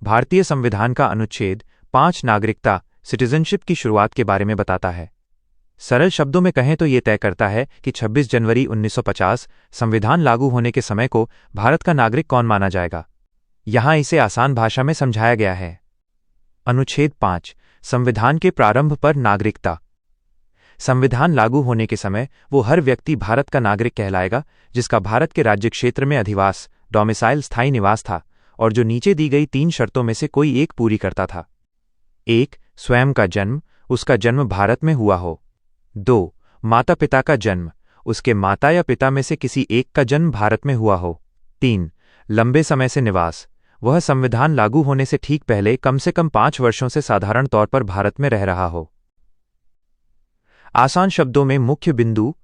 भारतीय संविधान का अनुच्छेद 5 नागरिकता सिटीजनशिप की शुरुआत के बारे में बताता है। सरल शब्दों में कहें तो ये तय करता है कि 26 जनवरी 1950 संविधान लागू होने के समय को भारत का नागरिक कौन माना जाएगा। यहाँ इसे आसान भाषा में समझाया गया है। अनुच्छेद 5 संविधान के प्रारंभ पर नागरिकता। संविधान लागू होने के समय वो हर व्यक्ति भारत का नागरिक कहलाएगा जिसका भारत के राज्य क्षेत्र में अधिवास डोमिसाइल स्थायी निवास था और जो नीचे दी गई 3 शर्तों में से कोई एक पूरी करता था। 1. स्वयं का जन्म, उसका जन्म भारत में हुआ हो। 2. माता पिता का जन्म, उसके माता या पिता में से किसी एक का जन्म भारत में हुआ हो। 3. लंबे समय से निवास, वह संविधान लागू होने से ठीक पहले कम से कम 5 वर्षों से साधारण तौर पर भारत में रह रहा हो। आसान शब्दों में मुख्य बिंदु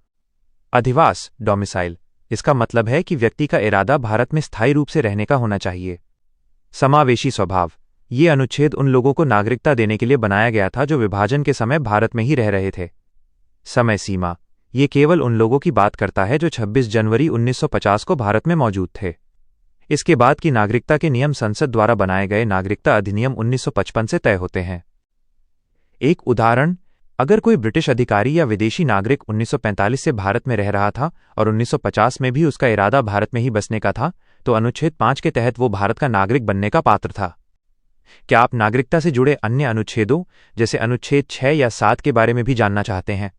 अधिवास डोमिसाइल, इसका मतलब है कि व्यक्ति का इरादा भारत में स्थायी रूप से रहने का होना चाहिए। समावेशी स्वभाव, ये अनुच्छेद उन लोगों को नागरिकता देने के लिए बनाया गया था जो विभाजन के समय भारत में ही रह रहे थे। समय सीमा, ये केवल उन लोगों की बात करता है जो 26 जनवरी 1950 को भारत में मौजूद थे। इसके बाद की नागरिकता के नियम संसद द्वारा बनाए गए नागरिकता अधिनियम 1955 से तय होते हैं। एक उदाहरण, अगर कोई ब्रिटिश अधिकारी या विदेशी नागरिक 1945 से भारत में रह रहा था और 1950 में भी उसका इरादा भारत में ही बसने का था, तो अनुच्छेद 5 के तहत वो भारत का नागरिक बनने का पात्र था। क्या आप नागरिकता से जुड़े अन्य अनुच्छेदों जैसे अनुच्छेद 6 या 7 के बारे में भी जानना चाहते हैं?